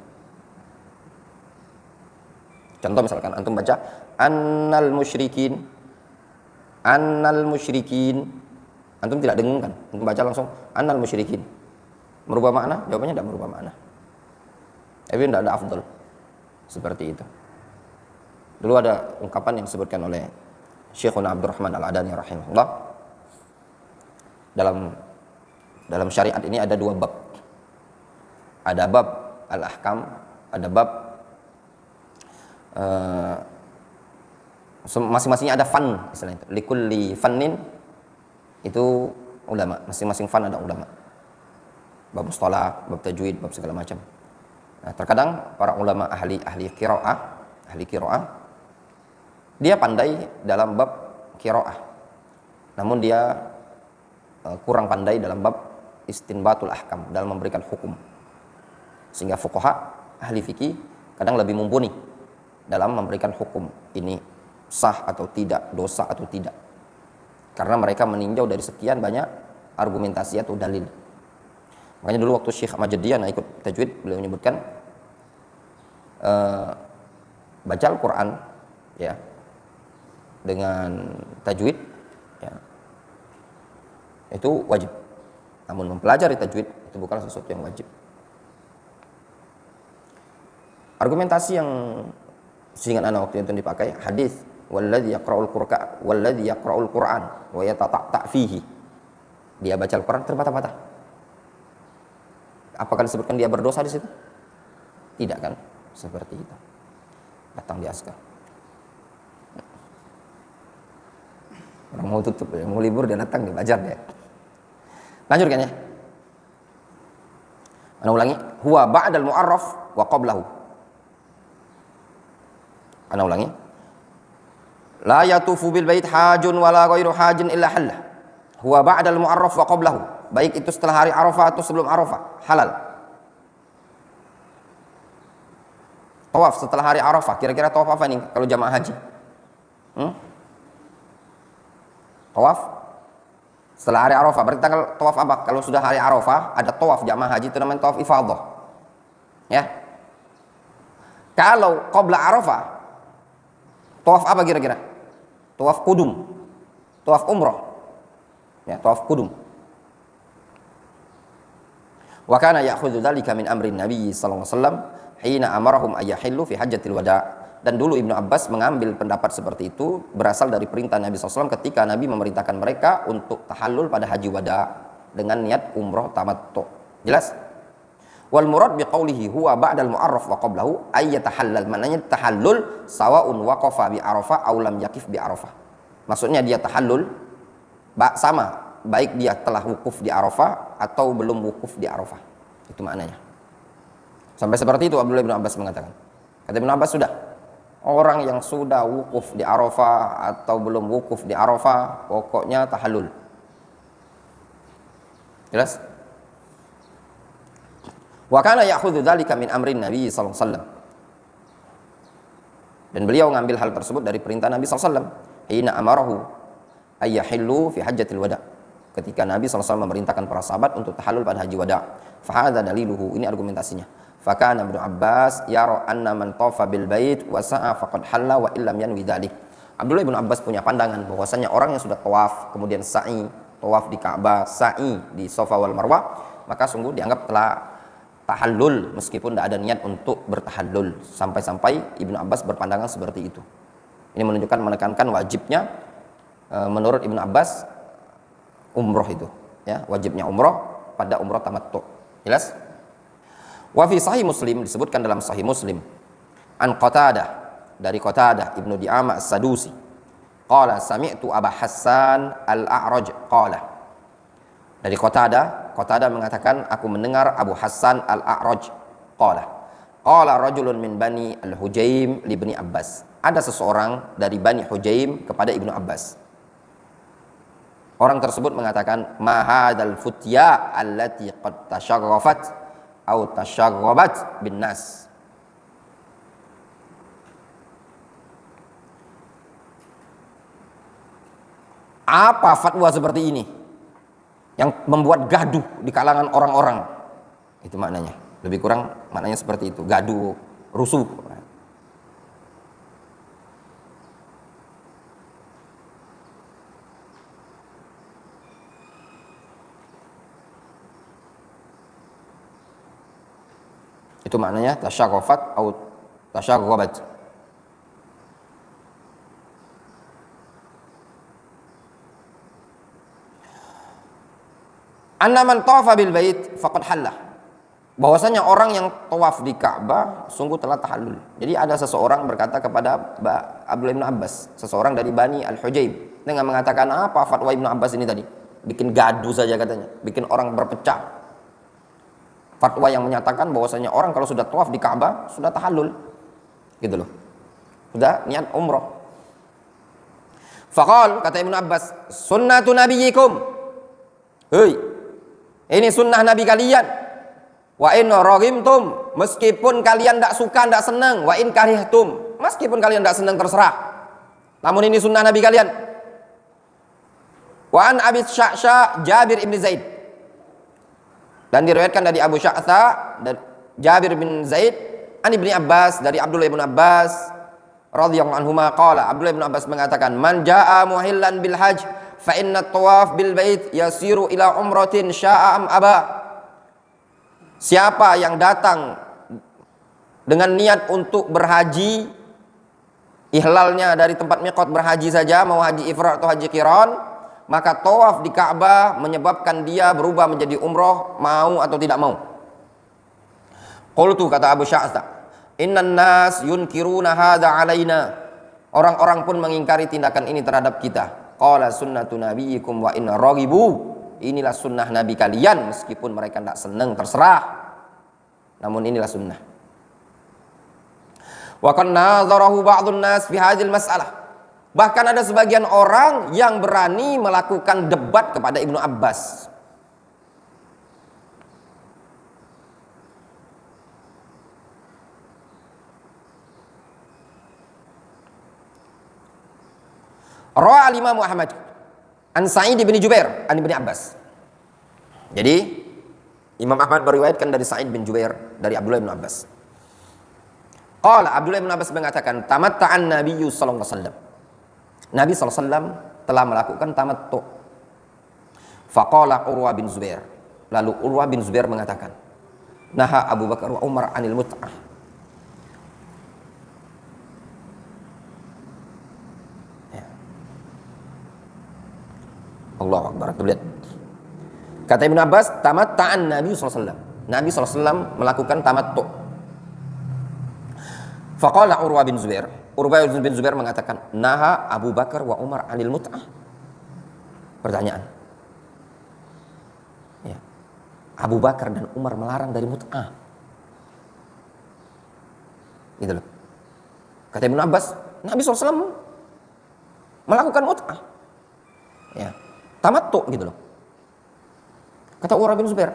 Contoh misalkan antum baca annal musyrikin, antum tidak dengungkan, antum baca langsung annal musyrikin. Merubah makna? Jawabannya tidak merubah makna. Tapi tidak ada afdal seperti itu. Dulu ada ungkapan yang disebutkan oleh Syekhuna Abdurrahman Al-Adani rahimahullah. Dalam syariat ini ada dua bab. Ada al-ahkam, ada bab masing-masingnya ada fan istilahnya itu. Likulli fannin itu ulama, masing-masing fan ada ulama. Bab mustalah, bab tajwid, bab segala macam. Nah, terkadang para ulama ahli qiraah, dia pandai dalam bab qiraah. Namun dia kurang pandai dalam bab istinbatul ahkam, dalam memberikan hukum. Sehingga fuqaha, ahli fikih kadang lebih mumpuni dalam memberikan hukum. Ini sah atau tidak, dosa atau tidak. Karena mereka meninjau dari sekian banyak argumentasi atau dalil. Makanya dulu waktu Syekh Ahmad Jadian ikut tajwid, beliau menyebutkan baca Al-Quran ya dengan tajwid ya, itu wajib. Namun mempelajari tajwid itu bukan sesuatu yang wajib. Argumentasi yang seingat anak waktu itu dipakai hadis walladzi yaqra'ul Qur'an wa yatata' fihi. Dia baca Al-Quran terbata-bata. Apakah disebutkan dia berdosa di situ? Tidak kan? Seperti itu. Datang di askar. Orang mau tutup, mau libur dia datang, dia belajar dia. Lanjutkan ya. Ana ulangi, huwa ba'dal mu'arraf wa qablahu. Ana ulangi. La yatufu bil bait hajun wala ghairu hajin illa hallah. Huwa ba'dal mu'arraf wa qablahu. Baik itu setelah hari Arafah atau sebelum Arafah, halal. Tawaf setelah hari Arafah, kira-kira tawaf apa nih kalau jamaah haji? Tawaf setelah hari Arafah, berarti tanggal tawaf apa? Kalau sudah hari Arafah, ada tawaf jamaah haji, itu namanya tawaf ifadah. Ya. Kalau qabla Arafah, tawaf apa kira-kira? Tawaf qudum. Tawaf umrah. Ya, tawaf qudum. Wa kana ya'khudhu dzalika min amri Nabi sallallahu alaihi wasallam hina amarahum ayyahillu fi hajjatil wada'. Dan dulu Ibnu Abbas mengambil pendapat seperti itu berasal dari perintah Nabi SAW ketika Nabi memerintahkan mereka untuk tahallul pada haji wada dengan niat umroh tamattu. Jelas? Wal murad biqaulihi huwa ba'dal mu'arraf wa qablahu ay yatahallal. Maknanya tahallul sawa'un waqafa bi Arafah aw lam yaqif bi Arafah. Maksudnya dia tahallul sama baik dia telah wukuf di Arafah atau belum wukuf di Arafah. Itu maknanya. Sampai seperti itu Abdullah bin Abbas mengatakan. Kata Ibnu Abbas, sudah. Orang yang sudah wukuf di Arafah atau belum wukuf di Arafah, pokoknya tahallul. Jelas? Wa kana ya'khudhu dzalika min amrin Nabi sallallahu alaihi wasallam. Dan beliau mengambil hal tersebut dari perintah Nabi sallallahu alaihi wasallam. Hina amarahu ayyahillu fi hajjatil wada'. Ketika Nabi SAW memerintahkan para sahabat untuk tahallul pada haji wada'. Fahadha daliluhu, ini argumentasinya. Fakana Ibnu Abbas yara anna man tafa bil bait wa sa'a faqad halla wa illam yanwi dzalik. Abdullah bin Abbas punya pandangan bahwasanya orang yang sudah tawaf, kemudian sa'i, tawaf di Ka'bah, sa'i di Safa wal Marwah, maka sungguh dianggap telah tahallul meskipun tidak ada niat untuk bertahallul. Sampai-sampai Ibnu Abbas berpandangan seperti itu. Ini menunjukkan menekankan wajibnya menurut Ibnu Abbas umroh itu, ya, wajibnya umroh pada umroh tamattu. Jelas? Wa fi sahih Muslim, disebutkan dalam sahih Muslim an Qatadah, dari Qatadah Ibnu Di'amah As-Sadusi, qala sami'tu Aba Hassan Al-A'raj qala. Dari Qatadah mengatakan aku mendengar Abu Hassan Al-A'raj qala rajulun min Bani Al-Hujaim li Ibni Abbas. Ada seseorang dari Bani Hujaim kepada Ibnu Abbas. Orang tersebut mengatakan ma hadzal futya allati qad tasharrafat atau tasharrabat bin nas. Apa fatwa seperti ini yang membuat gaduh di kalangan orang-orang? Itu maknanya. Lebih kurang maknanya seperti itu, gaduh, rusuh. Itu maknanya tasyaghafat atau tasyaghabat. Anna man tawafa bil bait faqad hallah. bahwasanya orang yang tawaf di Ka'bah sungguh telah tahallul. Jadi ada seseorang berkata kepada Abdullah bin Abbas, seseorang dari Bani Al-Hujayb, dengan mengatakan, apa fatwa Ibnu Abbas ini tadi? Bikin gaduh saja katanya, bikin orang berpecah. Fatwa yang menyatakan bahwasanya orang kalau sudah tawaf di Ka'bah sudah tahallul. Gitu loh. Sudah niat umroh. Faqal, kata Ibnu Abbas, sunnatu nabiyyikum. Hei, ini sunnah nabi kalian. Wa in raghimtum, meskipun kalian tidak suka, tidak senang. Wa in karihtum, meskipun kalian tidak senang, terserah. Namun ini sunnah Nabi kalian. Wa an Abi Sya'sha Jabir ibn Zaid, dan diriwayatkan dari Abu Sya'sha dan Jabir bin Zaid an Ibni Abbas, dari Abdullah bin Abbas radhiyallahu anhuma qala, Abdullah bin Abbas mengatakan, man jaa muhillan bil hajj fa inna tawaf bil bait yasiru ila umratin sya'a am aba. Siapa yang datang dengan niat untuk berhaji, ihlalnya dari tempat miqat berhaji saja, mau haji ifrad atau haji qiran, maka tawaf di Ka'bah menyebabkan dia berubah menjadi umroh, mau atau tidak mau. Qultu, kata Abu Sya'sha, innan nas yunkiruna hadza alaina, orang-orang pun mengingkari tindakan ini terhadap kita. Qala sunnatu nabiyyikum wa in raghibu, inilah sunnah nabi kalian, meskipun mereka tidak senang, terserah, namun inilah sunnah. Wa kan nazarahu ba'dun nas fi hadhil mas'alah, bahkan ada sebagian orang yang berani melakukan debat kepada Ibnu Abbas. Rawa al-Imam Muhammad an Sa'id bin Jubair an Ibnu Abbas. Jadi Imam Ahmad meriwayatkan dari Sa'id bin Jubair dari Abdullah bin Abbas. Qala, Abdullah bin Abbas mengatakan, tamatta'an Nabiyyu sallallahu alaihi wasallam, Nabi sallallahu alaihi wasallam telah melakukan tamattu. Faqala Urwah bin Zubair, lalu Urwah bin Zubair mengatakan, naha Abu Bakar wa Umar anil mut'ah. Ya. Allahu Akbar. Lihat. Kata Ibnu Abbas, tamatta'an Nabi sallallahu alaihi wasallam, Nabi sallallahu alaihi wasallam melakukan tamattu. Faqala Urwah bin Zubair, Urwah bin Zubair mengatakan, naha Abu Bakar wa Umar anil mut'ah. Pertanyaan. Ya. Abu Bakar dan Umar melarang dari mut'ah. Gitu loh. Kata Ibnu Abbas, Nabi SAW melakukan mut'ah. Ya. Tamattu gitu loh. Kata Urwah bin Zubair,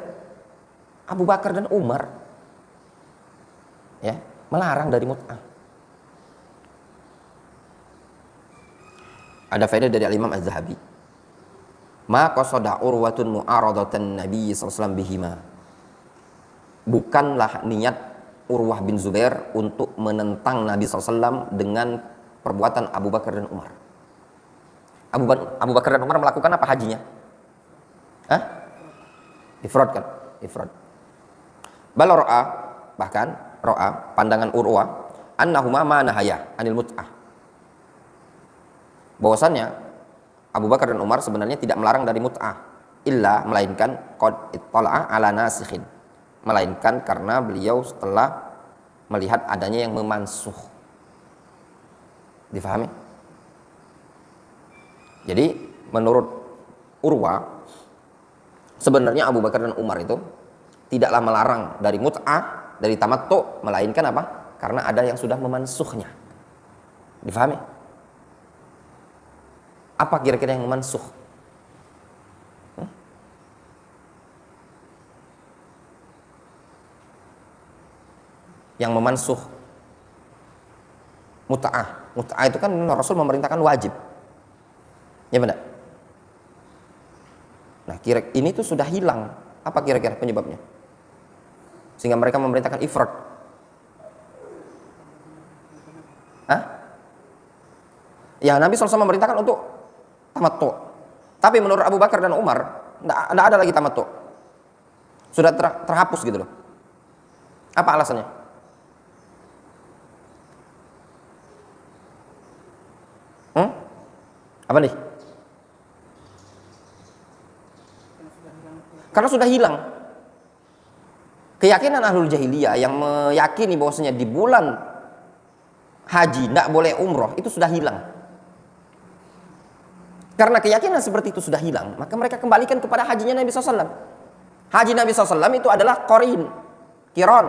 Abu Bakar dan Umar ya melarang dari mut'ah. Ada faedah dari Al-Imam Az-Zahabi. Ma qasada Urwatun mu'aradatan Nabi sallallahu alaihi wasallam bihima. Bukanlah niat Urwah bin Zubair untuk menentang Nabi sallallahu alaihi wasallam dengan perbuatan Abu Bakar dan Umar. Abu Bakar dan Umar melakukan apa hajinya? Hah? Ifrad kan? Ifrad. Bal ra'a, bahkan ra'a, pandangan Urwah, annahuma ma nahaya anil mut'ah. Bahwasannya Abu Bakar dan Umar sebenarnya tidak melarang dari mut'ah, illa melainkan qad ittala'a ala nasikhin, melainkan karena beliau setelah melihat adanya yang memansuh. Difahami? Jadi menurut Urwah, sebenarnya Abu Bakar dan Umar itu tidaklah melarang dari mut'ah, dari tamattu, melainkan apa? Karena ada yang sudah memansuhnya. Difahami? Apa kira-kira yang memansuh? Yang memansuh mut'ah. Mut'ah itu kan Rasul memerintahkan wajib. Ya benar? Nah, ini tuh sudah hilang. Apa kira-kira penyebabnya? Sehingga mereka memerintahkan ifrad. Hah? Ya, Nabi SAW memerintahkan untuk tamattu. Tapi menurut Abu Bakar dan Umar, tidak ada lagi tamattu. Sudah terhapus gitu loh. Apa alasannya? Apa nih? Karena sudah hilang. Keyakinan ahlul jahiliyah yang meyakini bahwasanya di bulan haji tidak boleh umroh itu sudah hilang. Karena keyakinan seperti itu sudah hilang, maka mereka kembalikan kepada hajinya Nabi SAW. Haji Nabi SAW itu adalah kiron.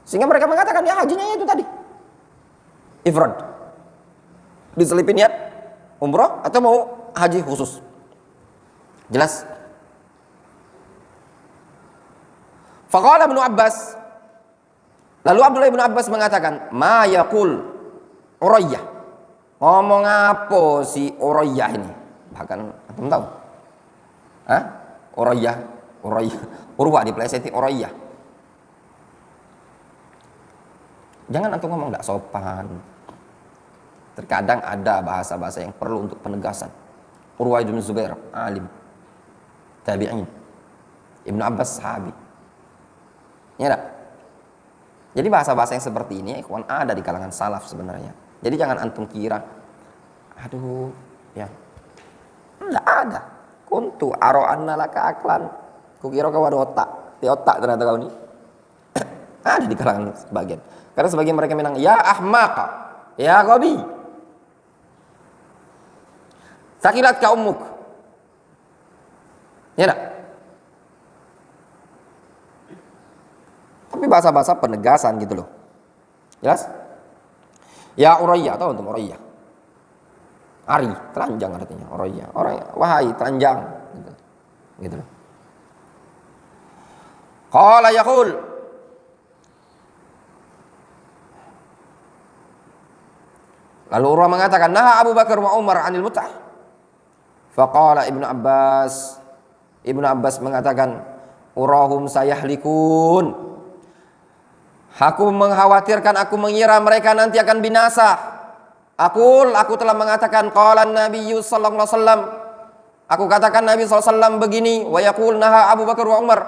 Sehingga mereka mengatakan ya hajinya itu tadi ifrad, diselipin niat umroh atau mau haji khusus. Jelas? Faqala Ibnu Abbas, lalu Abdullah bin Abbas mengatakan, ma yaqul Urayyah. Ngomong apa si Urayyah ini? Bahkan antum tahu? Hah? Urayyah. Urwa dipeleseti Urayyah. Jangan antum ngomong enggak sopan. Terkadang ada bahasa-bahasa yang perlu untuk penegasan. Urwa bin Zubair, alim, tabi'in. Ibnu Abbas, sahabi. Ya enggak? Jadi bahasa-bahasa yang seperti ini ikhwan ada di kalangan salaf sebenarnya. Jadi jangan antum kira aduh ya. Enggak ada. Kuntu aro'anna laka aklan. Kukira kau ada otak. Di otak ternyata kau ini. Ada di kalangan sebagian. Karena sebagian mereka bilang ya ahmaqa, ya ghabi. Sakilat ka ummuk. Ya enggak? Tapi bahasa-bahasa penegasan gitu loh. Jelas? Ya Urayyah, tahu untuk Urayyah? Ari, telanjang artinya Urayyah. Wahai telanjang. Gitu loh. Qala yaqul. Lalu Urwah mengatakan, "Naha Abu Bakar wa Umar 'anil mut'ah." Faqala Ibnu Abbas mengatakan, "Urahum sayahlikun." Aku mengkhawatirkan, aku mengira mereka nanti akan binasa. Aku telah mengatakan qala Nabi sallallahu alaihi wasallam. Aku katakan Nabi sallallahu alaihi wasallam begini, wa yaqul naha Abu Bakar wa Umar.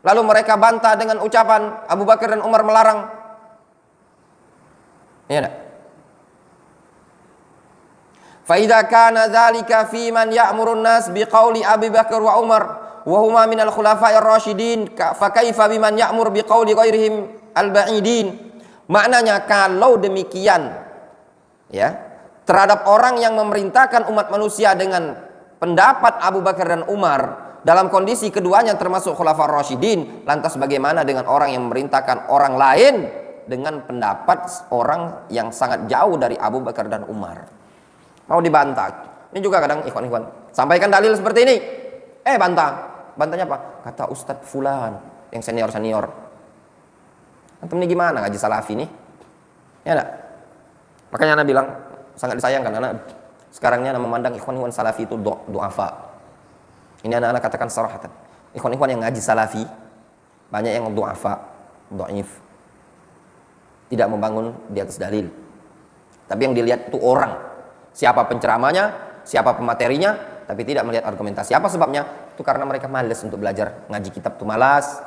Lalu mereka bantah dengan ucapan Abu Bakar dan Umar melarang. Ya enggak? Fa idza kana dzalika fi man ya'murun nas biqauli Abi Bakar wa Umar wa huma minal khulafa'ir rasyidin fa kaifa biman ya'mur biqauli ghairihim al-ba'idin. Maknanya kalau demikian ya, terhadap orang yang memerintahkan umat manusia dengan pendapat Abu Bakar dan Umar dalam kondisi keduanya termasuk khulafa'ir rasyidin, lantas bagaimana dengan orang yang memerintahkan orang lain dengan pendapat orang yang sangat jauh dari Abu Bakar dan Umar? Mau dibantah. Ini juga kadang ikhwan-ikhwan sampaikan dalil seperti ini. Bantah. Bantahnya apa? Kata Ustadz Fulan yang senior-senior. Antum ini gimana ngaji salafi nih? Ya enggak? Makanya Anda bilang sangat disayangkan karena sekarang ini Anda memandang ikhwan-ikhwan salafi itu du'afa. Ini anak-anak katakan sarahatan. Ikhwan-ikhwan yang ngaji salafi banyak yang du'afa, dhaif. Tidak membangun di atas dalil. Tapi yang dilihat itu orang. Siapa penceramanya, siapa pematerinya, tapi tidak melihat argumentasi. Apa sebabnya? Itu karena mereka malas untuk belajar. Ngaji kitab itu malas,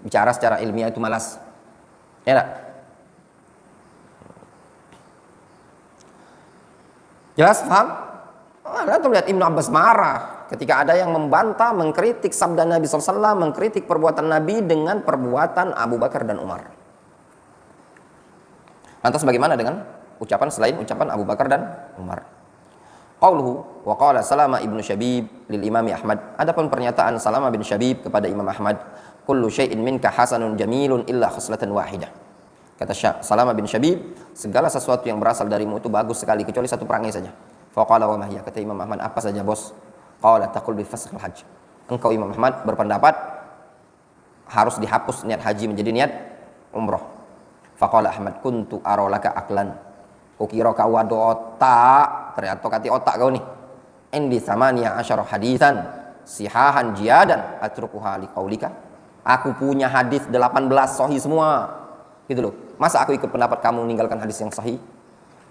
bicara secara ilmiah itu malas. Ya enggak? Jelas paham? Lalu lihat Ibnu Abbas marah ketika ada yang membantah, mengkritik sabda Nabi SAW, mengkritik perbuatan Nabi dengan perbuatan Abu Bakar dan Umar. Lantas bagaimana dengan ucapan selain ucapan Abu Bakar dan Umar? Qauluhu wa qala Salama ibnu Syabib lil Imam Ahmad. Adapun pernyataan Salama bin Syabib kepada Imam Ahmad, kullu syai'in minka hasanun jamilun illa khaslatan wahidah. Kata Salama bin Syabib, segala sesuatu yang berasal darimu itu bagus sekali kecuali satu perangai saja. Faqala wa ma hiya? Kata Imam Ahmad, apa saja bos? Qala taqul bi faskhil hajj. Engkau Imam Ahmad berpendapat harus dihapus niat haji menjadi niat umroh. Faqala Ahmad, kuntu arolaka aklan. Kukira kau ada otak, ternyata kati otak kau nih. Indi samaniya asyara hadisan sihahan jiadan atrukuha liqaulika. Aku punya hadis 18 sahih semua. Gitu loh. Masa aku ikut pendapat kamu meninggalkan hadis yang sahih?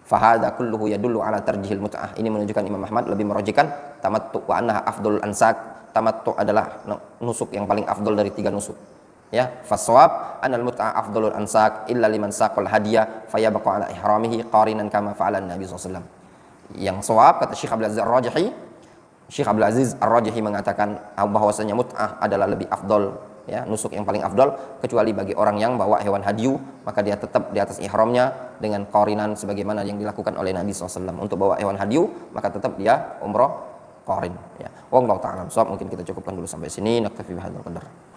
Fahadha kulluhu yadullu ala tarjihil mut'ah. Ini menunjukkan Imam Ahmad lebih merujukkan tamattu wa annaha afdalul ansak. Tamattu adalah nusuk yang paling afdal dari 3 nusuk. Ya, fasawab anal mut'ah afdalul ansak illa liman saqal hadiah fayabqa ala ihramihi qarinan kama fa'ala Nabi sallallahu alaihi wasallam. Yang shawab kata Syekh Abdul Aziz Ar-Rajihi, Syekh Abdul Aziz Ar-Rajahi mengatakan bahwasanya mut'ah adalah lebih afdol, ya, nusuk yang paling afdol, kecuali bagi orang yang bawa hewan hadyu, maka dia tetap di atas ihramnya dengan qarinan sebagaimana yang dilakukan oleh Nabi SAW. Untuk bawa hewan hadyu maka tetap dia umroh qarin, ya. Wallahu ta'ala. So, mungkin kita cukupkan dulu sampai sini. Naktafi bihadzal qadar.